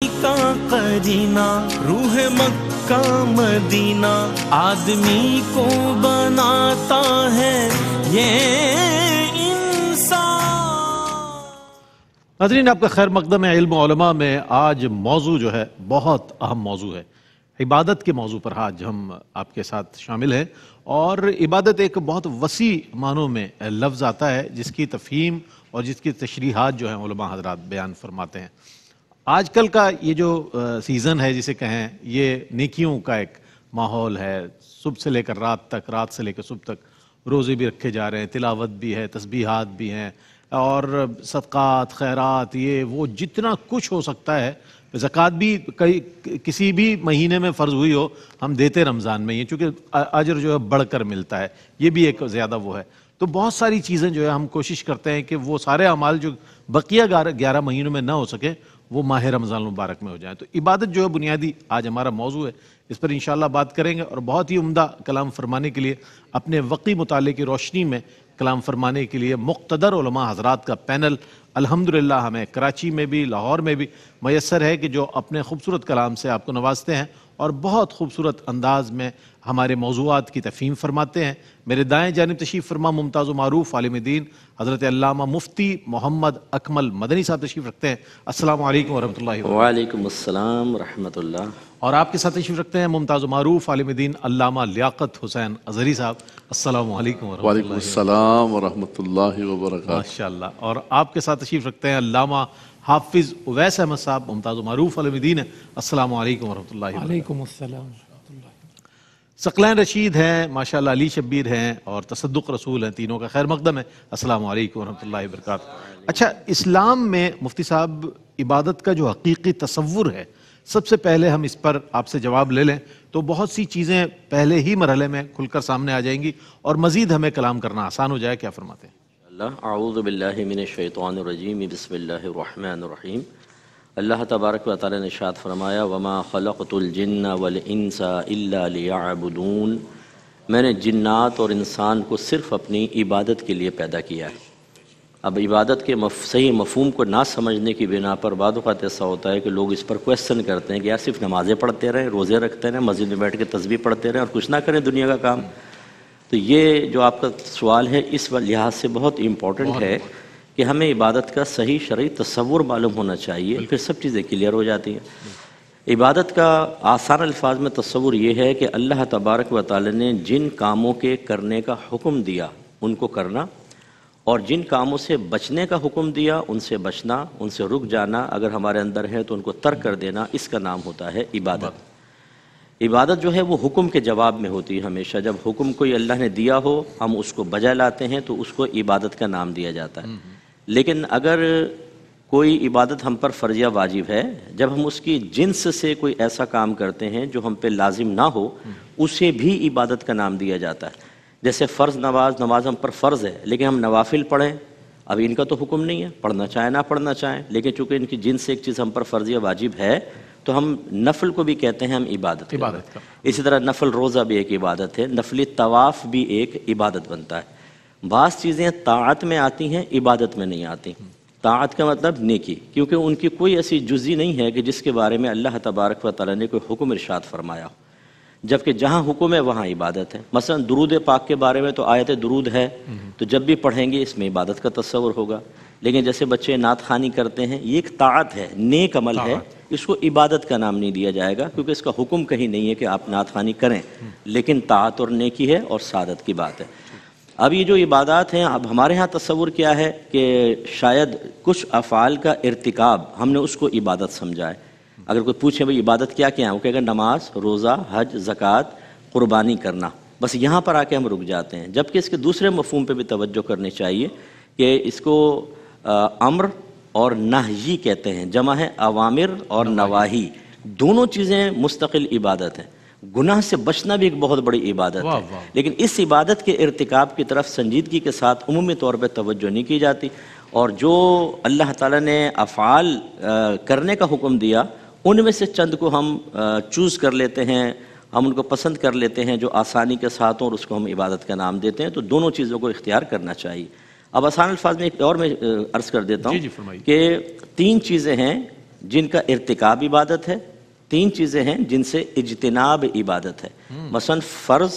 کا قرینہ روح مکہ مدینہ آدمی کو بناتا ہے یہ انسان۔ ناظرین، آپ کا خیر مقدم ہے علم و علماء میں۔ آج موضوع جو ہے بہت اہم موضوع ہے، عبادت کے موضوع پر آج ہم آپ کے ساتھ شامل ہیں۔ اور عبادت ایک بہت وسیع معنوں میں لفظ آتا ہے جس کی تفہیم اور جس کی تشریحات جو ہیں علماء حضرات بیان فرماتے ہیں۔ آج کل کا یہ جو سیزن ہے جسے کہیں، یہ نیکیوں کا ایک ماحول ہے۔ صبح سے لے کر رات تک، رات سے لے کر صبح تک روزے بھی رکھے جا رہے ہیں، تلاوت بھی ہے، تسبیحات بھی ہیں، اور صدقات، خیرات، یہ وہ جتنا کچھ ہو سکتا ہے۔ زکوٰۃ بھی کسی بھی مہینے میں فرض ہوئی ہو ہم دیتے رمضان میں، یہ چونکہ اجر جو ہے بڑھ کر ملتا ہے، یہ بھی ایک زیادہ وہ ہے۔ تو بہت ساری چیزیں جو ہے ہم کوشش کرتے ہیں کہ وہ سارے اعمال جو بقیہ 11 مہینوں میں نہ ہو سکے وہ ماہ رمضان المبارک میں ہو جائیں۔ تو عبادت جو ہے بنیادی آج ہمارا موضوع ہے، اس پر انشاءاللہ بات کریں گے۔ اور بہت ہی عمدہ کلام فرمانے کے لیے، اپنے وقتی مطالعے کی روشنی میں کلام فرمانے کے لیے مقتدر علماء حضرات کا پینل الحمدللہ ہمیں کراچی میں بھی، لاہور میں بھی میسر ہے، کہ جو اپنے خوبصورت کلام سے آپ کو نوازتے ہیں اور بہت خوبصورت انداز میں ہمارے موضوعات کی تفہیم فرماتے ہیں۔ میرے دائیں جانب تشریف فرما ممتاز و معروف عالم دین حضرت علامہ مفتی محمد اکمل مدنی صاحب تشریف رکھتے ہیں۔ السلام علیکم ورحمۃ اللہ وبرکاتہ۔ وعلیکم السلام ورحمۃ اللہ۔ اور آپ کے ساتھ تشریف رکھتے ہیں ممتاز و معروف عالم دین علامہ لیاقت حسین اظہری صاحب۔ السلام علیکم ورحمۃ اللہ۔ وعلیکم السلام ورحمۃ اللہ وبرکاتہ۔ ماشاءاللہ۔ اور آپ کے ساتھ تشریف رکھتے ہیں علامہ حافظ اویس احمد صاحب، ممتاز و معروف عالم دین ہیں۔ السلام علیکم ورحمۃ اللہ وبرکاتہ۔ وعلیکم السلام۔ ثقلین رشید ہیں، ماشاءاللہ علی شبیر ہیں، اور تصدق رسول ہیں، تینوں کا خیر مقدم ہے۔ السلام علیکم ورحمۃ اللہ وبرکاتہ۔ اچھا، اسلام میں مفتی صاحب عبادت کا جو حقیقی تصور ہے، سب سے پہلے ہم اس پر آپ سے جواب لے لیں تو بہت سی چیزیں پہلے ہی مرحلے میں کھل کر سامنے آ جائیں گی اور مزید ہمیں کلام کرنا آسان ہو جائے۔ کیا فرماتے ہیں؟ اعوذ باللہ من الشیطان الرجیم، بسم اللہ الرحمن الرحیم۔ اللہ تبارک و تعالی نے ارشاد فرمایا، وما خلقت الجن والانس الا لیعبدون، میں نے جنات اور انسان کو صرف اپنی عبادت کے لیے پیدا کیا ہے۔ اب عبادت کے صحیح مفہوم کو نہ سمجھنے کی بنا پر بعض اوقات ایسا ہوتا ہے کہ لوگ اس پر کویسچن کرتے ہیں کہ یار صرف نمازیں پڑھتے رہیں، روزے رکھتے رہیں، مسجد میں بیٹھ کے تسبیح پڑھتے رہیں اور کچھ نہ کریں دنیا کا کام۔ تو یہ جو آپ کا سوال ہے اس لحاظ سے بہت امپورٹنٹ ہے کہ ہمیں عبادت کا صحیح شرعی تصور معلوم ہونا چاہیے، پھر سب چیزیں کلیئر ہو جاتی ہیں۔ عبادت کا آسان الفاظ میں تصور یہ ہے کہ اللہ تبارک و تعالی نے جن کاموں کے کرنے کا حکم دیا ان کو کرنا، اور جن کاموں سے بچنے کا حکم دیا ان سے بچنا، ان سے رک جانا، اگر ہمارے اندر ہے تو ان کو ترک کر دینا، اس کا نام ہوتا ہے عبادت۔ عبادت جو ہے وہ حکم کے جواب میں ہوتی ہے ہمیشہ۔ جب حکم کوئی اللہ نے دیا ہو ہم اس کو بجا لاتے ہیں تو اس کو عبادت کا نام دیا جاتا ہے۔ لیکن اگر کوئی عبادت ہم پر فرض یا واجب ہے، جب ہم اس کی جنس سے کوئی ایسا کام کرتے ہیں جو ہم پہ لازم نہ ہو، اسے بھی عبادت کا نام دیا جاتا ہے۔ جیسے فرض نماز ہم پر فرض ہے، لیکن ہم نوافل پڑھیں، اب ان کا تو حکم نہیں ہے، پڑھنا چاہیں نہ پڑھنا چاہیں، لیکن چونکہ ان کی جنس سے ایک چیز ہم پر فرض یا واجب ہے تو ہم نفل کو بھی کہتے ہیں ہم عبادت کا۔ اسی طرح نفل روزہ بھی ایک عبادت ہے، نفلی طواف بھی ایک عبادت بنتا ہے۔ بعض چیزیں طاعت میں آتی ہیں، عبادت میں نہیں آتی۔ طاعت کا مطلب نیکی، کیونکہ ان کی کوئی ایسی جزی نہیں ہے کہ جس کے بارے میں اللہ تبارک و تعالی نے کوئی حکم ارشاد فرمایا ہو، جبکہ جہاں حکم ہے وہاں عبادت ہے۔ مثلا درود پاک کے بارے میں تو آیت درود ہے، تو جب بھی پڑھیں گے اس میں عبادت کا تصور ہوگا۔ لیکن جیسے بچے نعت خوانی کرتے ہیں، یہ ایک طاعت ہے، نیک عمل ہے، اس کو عبادت کا نام نہیں دیا جائے گا کیونکہ اس کا حکم کہیں نہیں ہے کہ آپ نعت خوانی کریں، لیکن طاعت اور نیکی ہے اور سعادت کی بات ہے۔ اب یہ جو عبادات ہیں، اب ہمارے ہاں تصور کیا ہے کہ شاید کچھ افعال کا ارتکاب ہم نے اس کو عبادت سمجھا ہے۔ اگر کوئی پوچھے بھئی عبادت کیا کیا ہے، وہ کہے گا نماز، روزہ، حج، زکوٰۃ، قربانی کرنا، بس یہاں پر آ کے ہم رک جاتے ہیں، جبکہ اس کے دوسرے مفہوم پہ بھی توجہ کرنی چاہیے کہ اس کو امر اور نہی کہتے ہیں، جمع ہے اوامر اور نواہی، دونوں چیزیں مستقل عبادت ہیں۔ گناہ سے بچنا بھی ایک بہت بڑی عبادت ہے، لیکن اس عبادت کے ارتکاب کی طرف سنجیدگی کے ساتھ عمومی طور پہ توجہ نہیں کی جاتی، اور جو اللہ تعالیٰ نے افعال کرنے کا حکم دیا ان میں سے چند کو ہم چوز کر لیتے ہیں، ہم ان کو پسند کر لیتے ہیں جو آسانی کے ساتھ ہوں، اور اس کو ہم عبادت کا نام دیتے ہیں۔ تو دونوں چیزوں کو اختیار کرنا چاہیے۔ اب آسان الفاظ میں ایک اور میں عرض کر دیتا ہوں کہ 3 چیزیں ہیں جن کا ارتکاب عبادت ہے، 3 چیزیں ہیں جن سے اجتناب عبادت ہے، مثلا فرض،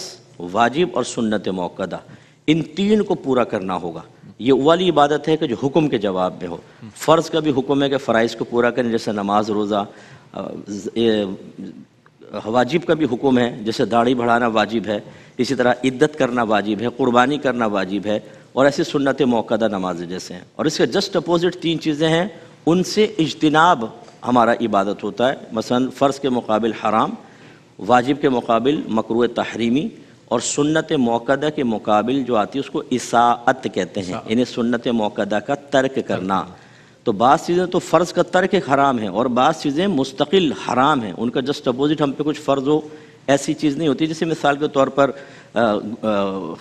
واجب اور سنت موقدہ، ان 3 کو پورا کرنا ہوگا۔ یہ والی عبادت ہے کہ جو حکم کے جواب میں ہو۔ فرض کا بھی حکم ہے کہ فرائض کو پورا کریں، جیسے نماز، روزہ۔ واجب کا بھی حکم ہے، جیسے داڑھی بڑھانا واجب ہے، اسی طرح عدت کرنا واجب ہے، قربانی کرنا واجب ہے، اور ایسی سنت موقدہ نماز جیسے ہیں۔ اور اس کے جسٹ اپوزٹ 3 چیزیں ہیں، ان سے اجتناب ہمارا عبادت ہوتا ہے۔ مثلا فرض کے مقابل حرام، واجب کے مقابل مکروہ تحریمی، اور سنت موقدہ کے مقابل جو آتی ہے اس کو اصاعت کہتے ہیں، یعنی سنت موقدہ کا ترک کرنا۔ تو بعض چیزیں تو فرض کا ترک حرام ہیں، اور بعض چیزیں مستقل حرام ہیں، ان کا جسٹ اپوزٹ ہم پہ کچھ فرض ہو ایسی چیز نہیں ہوتی۔ جیسے مثال کے طور پر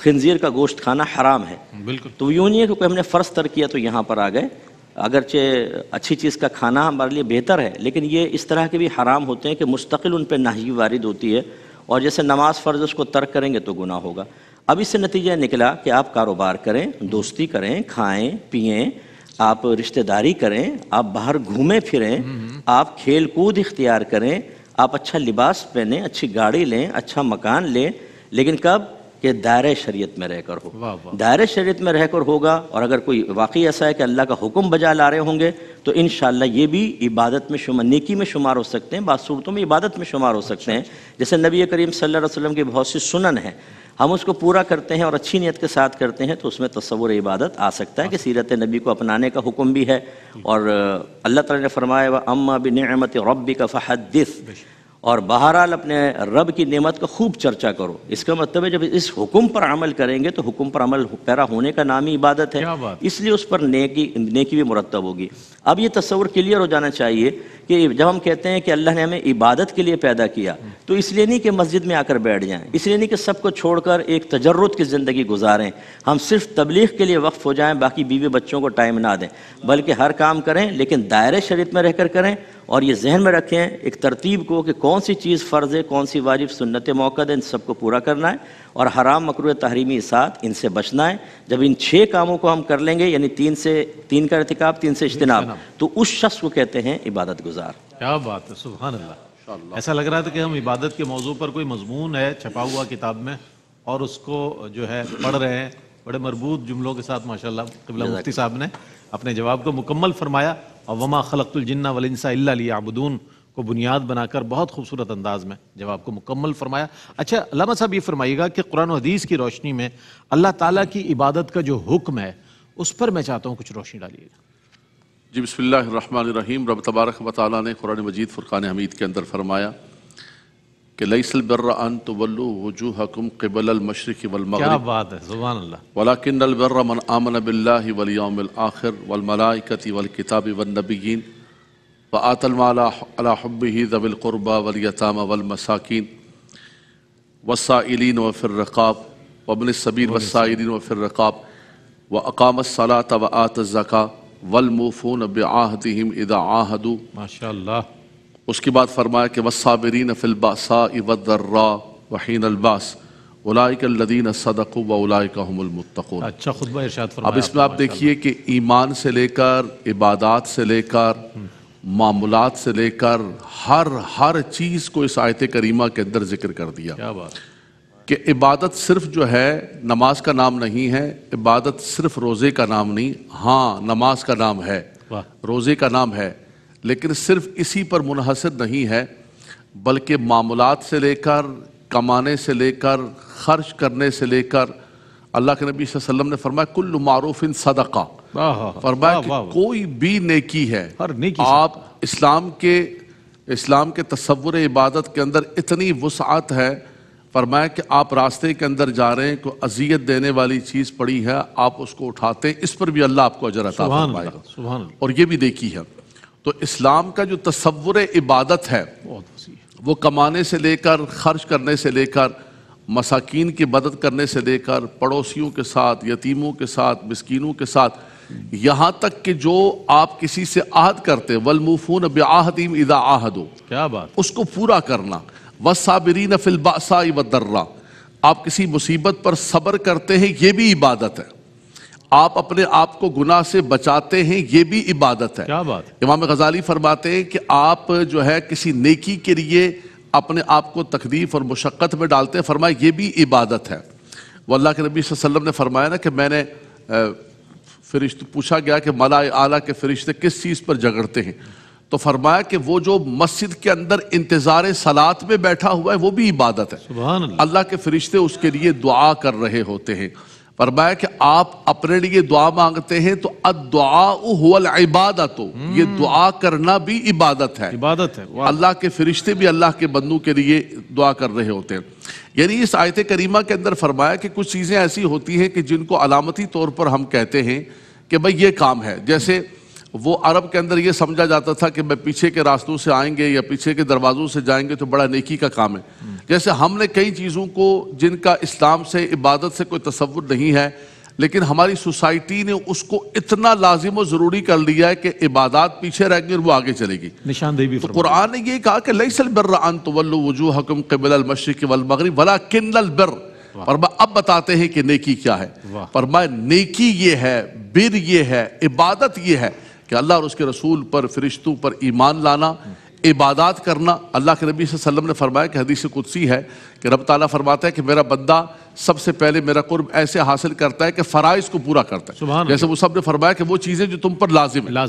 خنزیر کا گوشت کھانا حرام ہے، بالکل۔ تو یوں نہیں ہے کہ کوئی ہم نے فرض ترک کیا تو یہاں پر آ گئے، اگرچہ اچھی چیز کا کھانا ہمارے لیے بہتر ہے، لیکن یہ اس طرح کے بھی حرام ہوتے ہیں کہ مستقل ان پہ نہی وارد ہوتی ہے، اور جیسے نماز فرض اس کو ترک کریں گے تو گناہ ہوگا۔ اب اس سے نتیجہ نکلا کہ آپ کاروبار کریں، دوستی کریں، کھائیں پئیں، آپ رشتہ داری کریں، آپ باہر گھومیں پھریں، آپ کھیل کود اختیار کریں، آپ اچھا لباس پہنیں، اچھی گاڑی لیں، اچھا مکان لیں، لیکن کب؟ کہ دائرہ شریعت میں رہ کر ہو۔ دائرہ شریعت میں رہ کر ہوگا، اور اگر کوئی واقعی ایسا ہے کہ اللہ کا حکم بجا لا رہے ہوں گے تو انشاءاللہ یہ بھی عبادت میں شمار، نیکی میں شمار ہو سکتے ہیں، بعض صورتوں میں عبادت میں شمار ہو سکتے ہیں۔ جیسے نبی کریم صلی اللہ علیہ وسلم کی بہت سی سنن ہیں، ہم اس کو پورا کرتے ہیں اور اچھی نیت کے ساتھ کرتے ہیں تو اس میں تصور عبادت آ سکتا ہے کہ سیرت نبی کو اپنانے کا حکم بھی ہے۔ اور اللہ تعالیٰ نے فرمایا وَأَمَّا بِنِعْمَةِ رَبِّكَ فَحَدِّثْ، اور بہرحال اپنے رب کی نعمت کا خوب چرچا کرو۔ اس کا مطلب ہے جب اس حکم پر عمل کریں گے تو حکم پر عمل پیرا ہونے کا نام ہی عبادت ہے، اس لیے اس پر نیکی بھی مرتب ہوگی۔ اب یہ تصور کلیئر ہو جانا چاہیے کہ جب ہم کہتے ہیں کہ اللہ نے ہمیں عبادت کے لیے پیدا کیا تو اس لیے نہیں کہ مسجد میں آ کر بیٹھ جائیں، اس لیے نہیں کہ سب کو چھوڑ کر ایک تجرد کی زندگی گزاریں، ہم صرف تبلیغ کے لیے وقف ہو جائیں، باقی بیوی بچوں کو ٹائم نہ دیں، بلکہ ہر کام کریں لیکن دائرہ شریعت میں رہ کر کریں، اور یہ ذہن میں رکھیں ایک ترتیب کو کہ کون سی چیز فرض ہے، کون سی واجب، سنت موقدہ، ان سب کو پورا کرنا ہے، اور حرام مکروہ تحریمی اصاعت ان سے بچنا ہے۔ جب ان 6 کاموں کو ہم کر لیں گے، یعنی 3 کا ارتکاب، 3 سے اجتناب، تو اس شخص کو کہتے ہیں عبادت گزار۔ کیا بات ہے، سبحان اللہ۔ ایسا لگ رہا تھا کہ ہم عبادت کے موضوع پر کوئی مضمون ہے چھپا ہوا کتاب میں اور اس کو جو ہے پڑھ رہے ہیں، بڑے مربوط جملوں کے ساتھ ماشاءاللہ قبلہ مفتی صاحب نے اپنے جواب کو مکمل فرمایا، اور وما خلقت الجن والانس الا لیعبدون کو بنیاد بنا کر بہت خوبصورت انداز میں جواب کو مکمل فرمایا۔ اچھا علامہ صاحب یہ فرمائیے گا کہ قرآن و حدیث کی روشنی میں اللہ تعالیٰ کی عبادت کا جو حکم ہے اس پر میں چاہتا ہوں کچھ روشنی ڈالیے گا۔ جی بسم اللہ الرحمن الرحیم۔ رب تبارک و تعالیٰ نے قرآن مجید فرقان حمید کے اندر فرمایا کہ لیس البر ان تولوا وجوہکم قبل المشرق والمغرب، کیا بات ہے، سبحان اللہ، ولکن البر من آمن باللہ والیوم الآخر والملائکۃ والکتاب والنبیین وآتى المال على حبه ذوي القربى واليتامى والمساكين والسائلين وفي الرقاب وابن السبيل والسائلين وفي الرقاب وأقام الصلاة وآتى الزكاة والموفون بعهدهم إذا عاهدوا، ماشاءاللہ۔ اس کے بعد فرمایا کہ والصابرین فی البأساء والضراء وحین الباس اولئک الذین صدقوا واولئک هم المتقون۔ اچھا خطبہ ارشاد فرمایا۔ اب اس میں آپ دیکھیے کہ ایمان سے لے کر عبادات سے لے کر معاملات سے لے کر ہر چیز کو اس آیت کریمہ کے اندر ذکر کر دیا کیا بات کہ عبادت صرف جو ہے نماز کا نام نہیں ہے، عبادت صرف روزے کا نام نہیں، ہاں نماز کا نام ہے، روزے کا نام ہے، لیکن صرف اسی پر منحصر نہیں ہے، بلکہ معاملات سے لے کر، کمانے سے لے کر، خرچ کرنے سے لے کر، اللہ کے نبی صلی اللہ علیہ وسلم نے فرمایا کل معروف صدقہ، فرمایا کہ کوئی بھی نیکی ہے، آپ اسلام کے تصور عبادت کے اندر اتنی وسعت ہے، فرمایا کہ آپ راستے کے اندر جا رہے ہیں، کوئی اذیت دینے والی چیز پڑی ہے، آپ اس کو اٹھاتے ہیں، اس پر بھی اللہ آپ کو اجر عطا فرمائے گا، اور یہ بھی دیکھی ہے۔ تو اسلام کا جو تصور عبادت ہے وہ کمانے سے لے کر، خرچ کرنے سے لے کر، مساکین کی مدد کرنے سے لے کر، پڑوسیوں کے ساتھ، یتیموں کے ساتھ، مسکینوں کے ساتھ، یہاں تک کہ جو آپ کسی سے عہد کرتے والموفون بعہدہم اذا عاہدوا، کیا بات، اس کو پورا کرنا، والصابرین فی البأساء والضراء، آپ کسی مصیبت پر صبر کرتے ہیں، یہ بھی عبادت ہے۔ آپ اپنے آپ کو گناہ سے بچاتے ہیں، یہ بھی عبادت ہے۔ کیا بات ہے۔ امام غزالی فرماتے ہیں کہ آپ جو ہے کسی نیکی کے لیے اپنے آپ کو تکلیف اور مشقت میں ڈالتے ہیں، فرمایا یہ بھی عبادت ہے۔ وہ اللہ کے نبی صلی اللہ علیہ وسلم نے فرمایا نا کہ میں نے فرشتے پوچھا گیا کہ ملائے اعلیٰ کے فرشتے کس چیز پر جھگڑتے ہیں، تو فرمایا کہ وہ جو مسجد کے اندر انتظار صلاۃ میں بیٹھا ہوا ہے وہ بھی عبادت ہے۔ سبحان اللہ۔ اللہ کے فرشتے اس کے لیے دعا کر رہے ہوتے ہیں۔ فرمایا کہ آپ اپنے لیے دعا مانگتے ہیں تو الدعاء هو العبادۃ، یہ دعا کرنا بھی عبادت ہے۔ عبادت ہے۔ واہ۔ اللہ کے فرشتے بھی اللہ کے بندوں کے لیے دعا کر رہے ہوتے ہیں۔ یعنی اس آیت کریمہ کے اندر فرمایا کہ کچھ چیزیں ایسی ہوتی ہیں کہ جن کو علامتی طور پر ہم کہتے ہیں کہ بھئی یہ کام ہے۔ جیسے وہ عرب کے اندر یہ سمجھا جاتا تھا کہ پیچھے کے راستوں سے آئیں گے یا پیچھے کے دروازوں سے جائیں گے تو بڑا نیکی کا کام ہے۔ جیسے ہم نے کئی چیزوں کو جن کا اسلام سے عبادت سے کوئی تصور نہیں ہے، لیکن ہماری سوسائٹی نے اس کو اتنا لازم و ضروری کر لیا ہے کہ عبادات پیچھے رہیں گی اور وہ آگے چلے گی۔ نشاندہی بھی تو قرآن نے یہ کہا کہ لیس البر ان تولوا وجوہکم قبل المشرق والمغرب ولکن البر، فرمایا اب بتاتے ہیں کہ نیکی کیا ہے۔ فرمایا نیکی یہ ہے، بر یہ ہے، عبادت یہ ہے کہ اللہ اور اس کے رسول پر، فرشتوں پر ایمان لانا، عبادات کرنا۔ اللہ کے نبی صلی اللہ علیہ وسلم نے فرمایا کہ حدیث قدسی ہے کہ رب تعالیٰ فرماتا ہے کہ میرا بندہ سب سے پہلے میرا قرب ایسے حاصل کرتا ہے کہ فرائض کو پورا کرتا ہے۔ جیسے وہ سب نے فرمایا کہ وہ چیزیں جو تم پر لازم ہیں،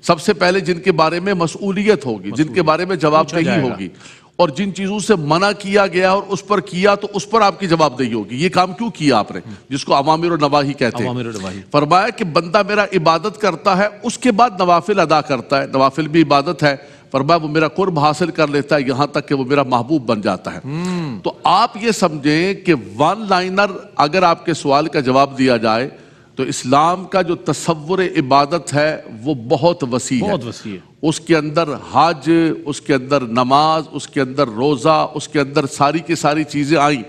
سب سے پہلے جن کے بارے میں مسئولیت ہوگی، جن کے بارے میں جواب دہی ہوگی، اور جن چیزوں سے منع کیا گیا اور اس پر کیا تو اس پر آپ کی جواب دہی ہوگی۔ یہ کام کیوں کیا آپ نے، جس کو اوامر و نواہی کہتے ہیں۔ فرمایا کہ بندہ میرا عبادت کرتا ہے، اس کے بعد نوافل ادا کرتا ہے، نوافل بھی عبادت ہے۔ فرمایا وہ میرا قرب حاصل کر لیتا ہے یہاں تک کہ وہ میرا محبوب بن جاتا ہے۔ تو آپ یہ سمجھیں کہ ون لائنر اگر آپ کے سوال کا جواب دیا جائے تو اسلام کا جو تصور عبادت ہے وہ بہت وسیع ہے۔ اس کے اندر حج، اس کے اندر نماز، اس کے اندر روزہ، اس کے اندر ساری کی ساری چیزیں آئیں،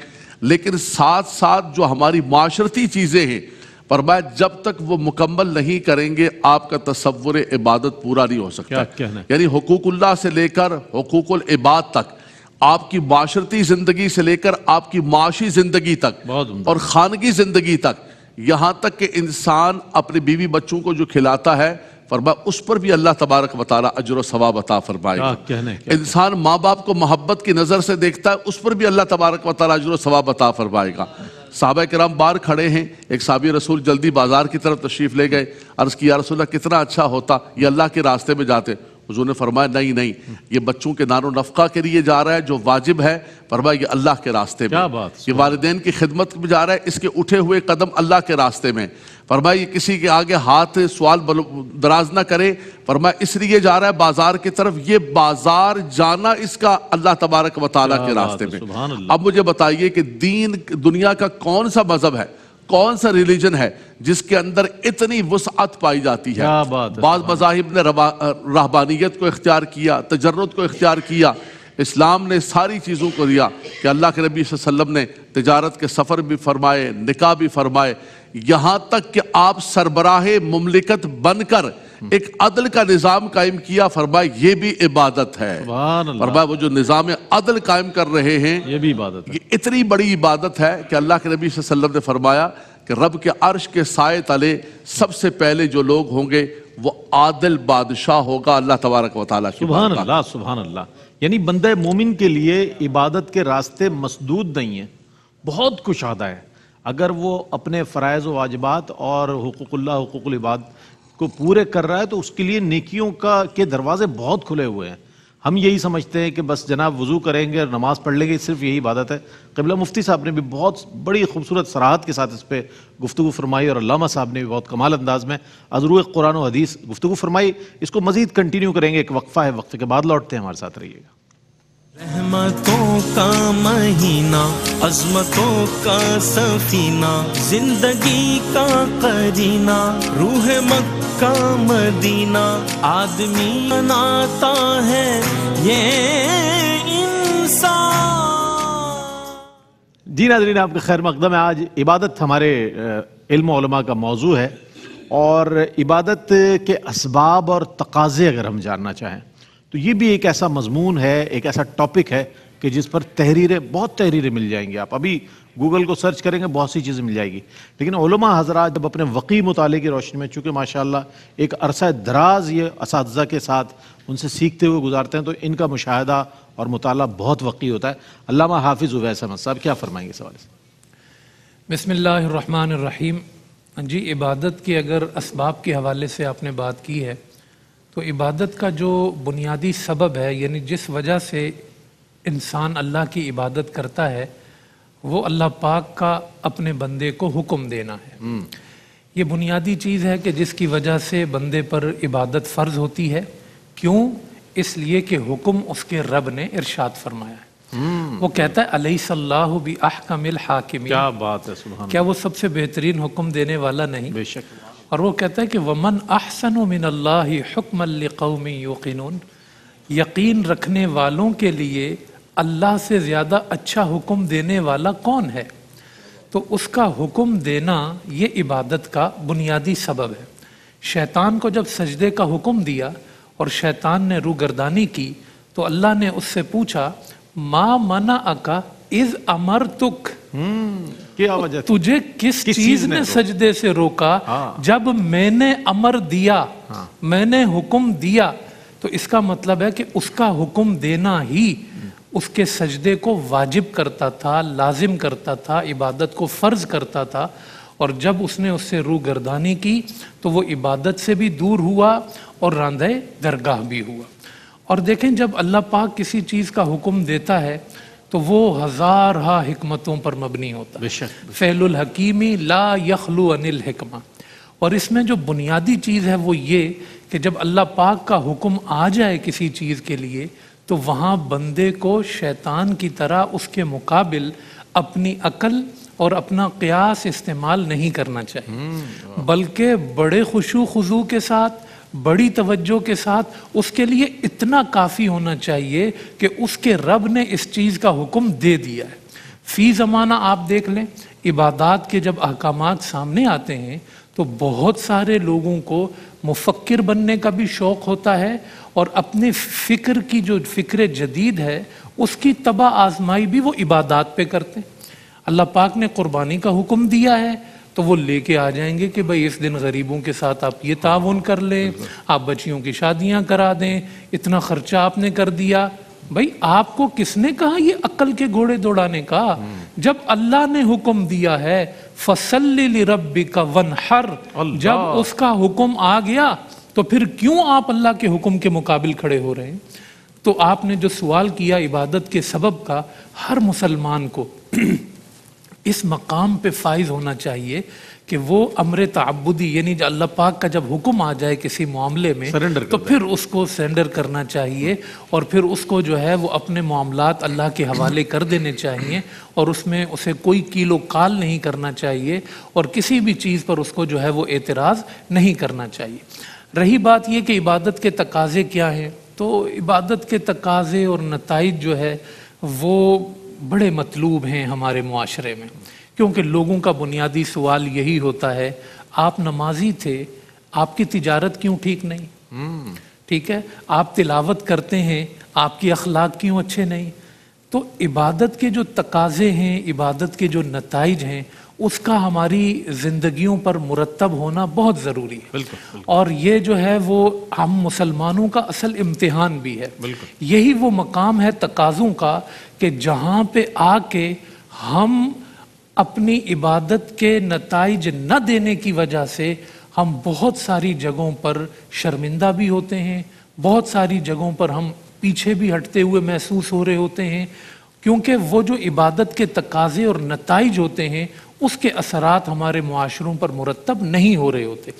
لیکن ساتھ ساتھ جو ہماری معاشرتی چیزیں ہیں، فرمایا جب تک وہ مکمل نہیں کریں گے آپ کا تصور عبادت پورا نہیں ہو سکتا۔ یعنی حقوق اللہ سے لے کر حقوق العباد تک، آپ کی معاشرتی زندگی سے لے کر آپ کی معاشی زندگی تک اور خانگی زندگی تک، یہاں تک کہ انسان اپنے بیوی بچوں کو جو کھلاتا ہے، فرمایا اس پر بھی اللہ تبارک و تعالی اجر و ثواب عطا فرمائے گا۔ انسان ماں باپ کو محبت کی نظر سے دیکھتا ہے، اس پر بھی اللہ تبارک و تعالی اجر و ثواب عطا فرمائے گا۔ صحابہ کرام باہر کھڑے ہیں، ایک صحابی رسول جلدی بازار کی طرف تشریف لے گئے، عرض کی یا رسول اللہ کتنا اچھا ہوتا یہ اللہ کے راستے میں جاتے۔ حضور نے فرمایا نہیں، یہ بچوں کے نان و نفقہ کے لیے جا رہا ہے جو واجب ہے، فرمایا یہ اللہ کے راستے میں، یہ والدین کی خدمت میں جا رہا ہے، اس کے اٹھے ہوئے قدم اللہ کے راستے میں، فرمایا یہ کسی کے آگے ہاتھ سوال دراز نہ کرے، فرمایا اس لیے جا رہا ہے بازار کی طرف، یہ بازار جانا اس کا اللہ تبارک و تعالیٰ کے راستے میں۔ اب مجھے بتائیے کہ دنیا کا کون سا مذہب ہے، کون سا ریلیجن ہے جس کے اندر اتنی وسعت پائی جاتی ہے؟ بعض مذاہب نے رہبانیت کو اختیار کیا، تجرد کو اختیار کیا، اسلام نے ساری چیزوں کو دیا کہ اللہ کے نبی صلی اللہ علیہ وسلم نے تجارت کے سفر بھی فرمائے، نکاح بھی فرمائے، یہاں تک کہ آپ سربراہ مملکت بن کر ایک عدل کا نظام قائم کیا، فرمایا یہ بھی عبادت ہے۔ فرمایا وہ جو نظام عدل قائم کر رہے ہیں یہ بھی عبادت ہے، یہ اتنی بڑی عبادت ہے کہ اللہ کے نبی صلی اللہ علیہ وسلم نے فرمایا کہ رب کے عرش کے سائے تلے سب سے پہلے جو لوگ ہوں گے وہ عادل بادشاہ ہوگا اللہ تبارک و تعالیٰ کی۔ سبحان اللہ، سبحان اللہ۔ یعنی بندہ مومن کے لیے عبادت کے راستے مسدود نہیں ہیں، بہت کشادہ ہے۔ اگر وہ اپنے فرائض و واجبات اور حقوق اللہ، حقوق العباد کو پورے کر رہا ہے تو اس کے لیے نیکیوں کے دروازے بہت کھلے ہوئے ہیں۔ ہم یہی سمجھتے ہیں کہ بس جناب وضو کریں گے اور نماز پڑھ لیں گے، صرف یہی عبادت ہے۔ قبلہ مفتی صاحب نے بھی بہت بڑی خوبصورت صراحت کے ساتھ اس پہ گفتگو فرمائی، اور علامہ صاحب نے بھی بہت کمال انداز میں از روئے قرآن و حدیث گفتگو فرمائی۔ اس کو مزید کنٹینیو کریں گے، ایک وقفہ ہے، وقفے کے بعد لوٹتے ہیں، ہمارے ساتھ رہیے گا۔ رحمتوں کا مہینہ، عظمتوں کا سفینہ، زندگی کا قرینہ، روح مکہ مدینہ، آدمی بناتا ہے یہ انسان۔ جی ناظرین، آپ کا خیر مقدم ہے۔ آج عبادت ہمارے علم و علماء کا موضوع ہے، اور عبادت کے اسباب اور تقاضے اگر ہم جاننا چاہیں تو یہ بھی ایک ایسا مضمون ہے، ایک ایسا ٹاپک ہے کہ جس پر تحریریں، بہت تحریریں مل جائیں گی. آپ ابھی گوگل کو سرچ کریں گے بہت سی چیزیں مل جائے گی. لیکن علماء حضرات جب اپنے وقی مطالعے کی روشنی میں، چونکہ ماشاءاللہ ایک عرصہ دراز یہ اساتذہ کے ساتھ ان سے سیکھتے ہوئے گزارتے ہیں، تو ان کا مشاہدہ اور مطالعہ بہت وقی ہوتا ہے. علامہ حافظ اویس احمد صاحب کیا فرمائیں گے اس حوالے سے؟ بسم اللہ الرحمن الرحیم. جی، عبادت کے اگر اسباب کے حوالے سے آپ نے بات کی ہے تو عبادت کا جو بنیادی سبب ہے، یعنی جس وجہ سے انسان اللہ کی عبادت کرتا ہے، وہ اللہ پاک کا اپنے بندے کو حکم دینا ہے. یہ بنیادی چیز ہے کہ جس کی وجہ سے بندے پر عبادت فرض ہوتی ہے. کیوں؟ اس لیے کہ حکم اس کے رب نے ارشاد فرمایا ہے. وہ کہتا ہے الیس اللہ باحکم الحاکمین. کیا بات ہے، سبحان اللہ. کیا وہ سب سے بہترین حکم دینے والا نہیں؟ بے شک. اور وہ کہتا ہے کہ ومن احسن من اللہ حکما لقوم یوقنون. یقین رکھنے والوں کے لیے اللہ سے زیادہ اچھا حکم دینے والا کون ہے؟ تو اس کا حکم دینا یہ عبادت کا بنیادی سبب ہے. شیطان کو جب سجدے کا حکم دیا اور شیطان نے روگردانی کی تو اللہ نے اس سے پوچھا ما منعک اذ امرتک. کیا وجہ تھی؟ تجھے کس چیز نے سجدے سے روکا جب میں نے امر دیا، میں نے حکم دیا. تو اس کا مطلب ہے کہ اس کا حکم دینا ہی اس کے سجدے کو واجب کرتا تھا، لازم کرتا تھا، عبادت کو فرض کرتا تھا. اور جب اس نے اس سے روگردانی کی تو وہ عبادت سے بھی دور ہوا اور راندہ درگاہ بھی ہوا. اور دیکھیں، جب اللہ پاک کسی چیز کا حکم دیتا ہے تو وہ ہزارہ حکمتوں پر مبنی ہوتا ہے. فعل الحکیمی لا یخلو عن الحکمہ. اور اس میں جو بنیادی چیز ہے وہ یہ کہ جب اللہ پاک کا حکم آ جائے کسی چیز کے لیے تو وہاں بندے کو شیطان کی طرح اس کے مقابل اپنی عقل اور اپنا قیاس استعمال نہیں کرنا چاہیے، بلکہ بڑے خشوع خضوع کے ساتھ، بڑی توجہ کے ساتھ اس کے لیے اتنا کافی ہونا چاہیے کہ اس کے رب نے اس چیز کا حکم دے دیا ہے. فی زمانہ آپ دیکھ لیں، عبادات کے جب احکامات سامنے آتے ہیں تو بہت سارے لوگوں کو مفکر بننے کا بھی شوق ہوتا ہے اور اپنے فکر کی جو فکر جدید ہے اس کی تباہ آزمائی بھی وہ عبادات پہ کرتے ہیں. اللہ پاک نے قربانی کا حکم دیا ہے تو وہ لے کے آ جائیں گے کہ بھائی اس دن غریبوں کے ساتھ آپ یہ تعاون کر لیں، آپ بچیوں کی شادیاں کرا دیں، اتنا خرچہ آپ نے کر دیا. بھائی آپ کو کس نے کہا یہ عقل کے گھوڑے دوڑانے کا؟ جب اللہ نے حکم دیا ہے فَصَلِّ لِرَبِّكَ وَانْحَرْ، جب اس کا حکم آ گیا تو پھر کیوں آپ اللہ کے حکم کے مقابل کھڑے ہو رہے ہیں؟ تو آپ نے جو سوال کیا عبادت کے سبب کا، ہر مسلمان کو اس مقام پہ فائز ہونا چاہیے کہ وہ امر تعبدی، یعنی جو اللہ پاک کا جب حکم آ جائے کسی معاملے میں تو پھر اس کو سرنڈر کرنا چاہیے اور پھر اس کو جو ہے وہ اپنے معاملات اللہ کے حوالے کر دینے چاہیے اور اس میں اسے کوئی کیل و کال نہیں کرنا چاہیے اور کسی بھی چیز پر اس کو جو ہے وہ اعتراض نہیں کرنا چاہیے. رہی بات یہ کہ عبادت کے تقاضے کیا ہیں، تو عبادت کے تقاضے اور نتائج جو ہے وہ بڑے مطلوب ہیں ہمارے معاشرے میں، کیونکہ لوگوں کا بنیادی سوال یہی ہوتا ہے آپ نمازی تھے، آپ کی تجارت کیوں ٹھیک نہیں؟ ٹھیک ہے، آپ تلاوت کرتے ہیں، آپ کی اخلاق کیوں اچھے نہیں؟ تو عبادت کے جو تقاضے ہیں، عبادت کے جو نتائج ہیں، اس کا ہماری زندگیوں پر مرتب ہونا بہت ضروری ہے. اور یہ جو ہے وہ ہم مسلمانوں کا اصل امتحان بھی ہے. یہی وہ مقام ہے تقاضوں کا کہ جہاں پہ آ کے ہم اپنی عبادت کے نتائج نہ دینے کی وجہ سے ہم بہت ساری جگہوں پر شرمندہ بھی ہوتے ہیں، بہت ساری جگہوں پر ہم پیچھے بھی ہٹتے ہوئے محسوس ہو رہے ہوتے ہیں، کیونکہ وہ جو عبادت کے تقاضے اور نتائج ہوتے ہیں اس کے اثرات ہمارے معاشروں پر مرتب نہیں ہو رہے ہوتے.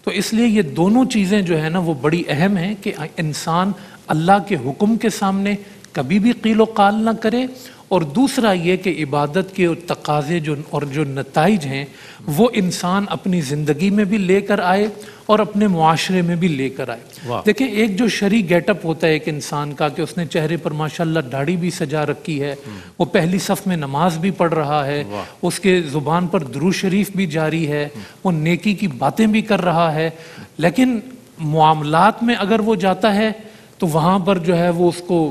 تو اس لیے یہ دونوں چیزیں جو ہے نا وہ بڑی اہم ہیں کہ انسان اللہ کے حکم کے سامنے کبھی بھی قیل و قال نہ کرے، اور دوسرا یہ کہ عبادت کے تقاضے اور جو نتائج ہیں وہ انسان اپنی زندگی میں بھی لے کر آئے اور اپنے معاشرے میں بھی لے کر آئے. دیکھیں، ایک جو شرعی گیٹ اپ ہوتا ہے ایک انسان کا کہ اس نے چہرے پر ماشاءاللہ داڑھی بھی سجا رکھی ہے، وہ پہلی صف میں نماز بھی پڑھ رہا ہے، اس کے زبان پر درود شریف بھی جاری ہے، وہ نیکی کی باتیں بھی کر رہا ہے، لیکن معاملات میں اگر وہ جاتا ہے تو وہاں پر جو ہے وہ اس کو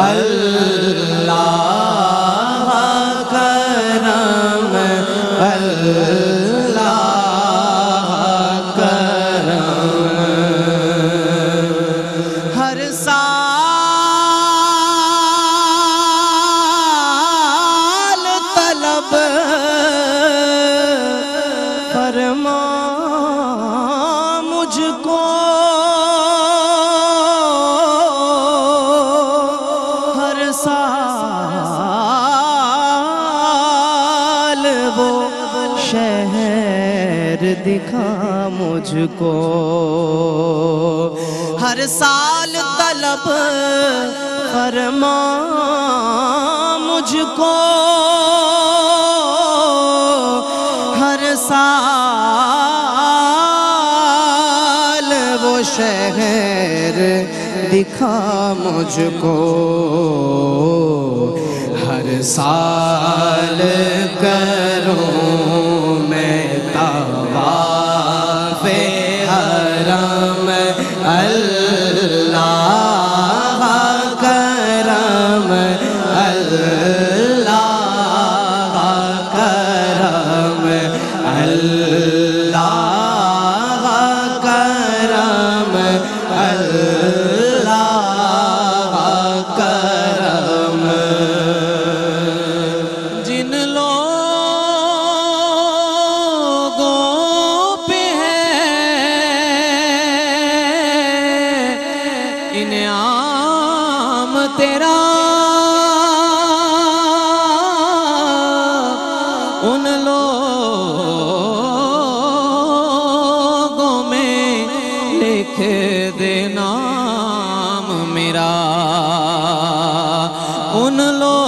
اللہ کرم اللہ کرم ہر سال طلب فرما مجھ کو ہر سال وہ شہر دکھا مجھ کو ہر سال طلب فرما مجھ کو ہر سال وہ شہر دکھا مجھ کو ہر سال کروں میں طواف حرم اللہ کرم اللہ کرم اللہ کرم اللہ کرم جن لوگوں پہ ہے انعام تیرا ان لوگوں میں لکھ دے نام میرا ان لوگوں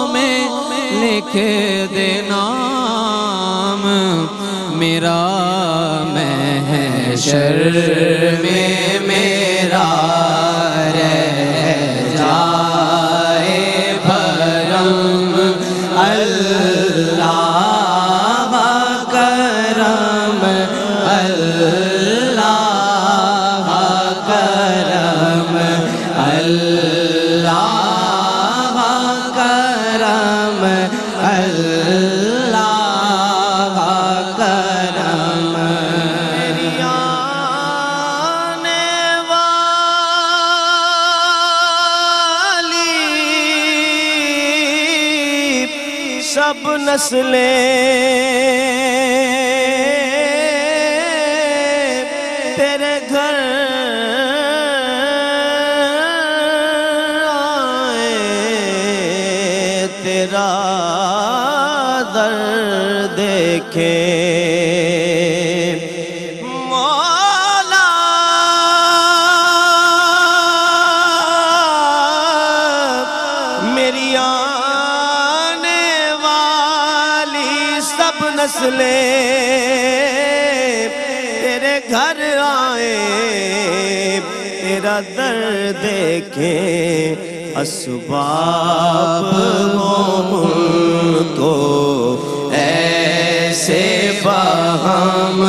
میں لکھ دے نام میرا محشر میں میرا رہ جائے بھرم اللہ کرم اللہ کرم اللہ کرم اللہ کرم میری آنے والی سب نسلیں تیرے گھر آئے تیرا در دیکھے مولا میری آنے والی سب نسلیں تیرے گھر آئے تیرا در دیکھیں اسباب کو ایسے باہم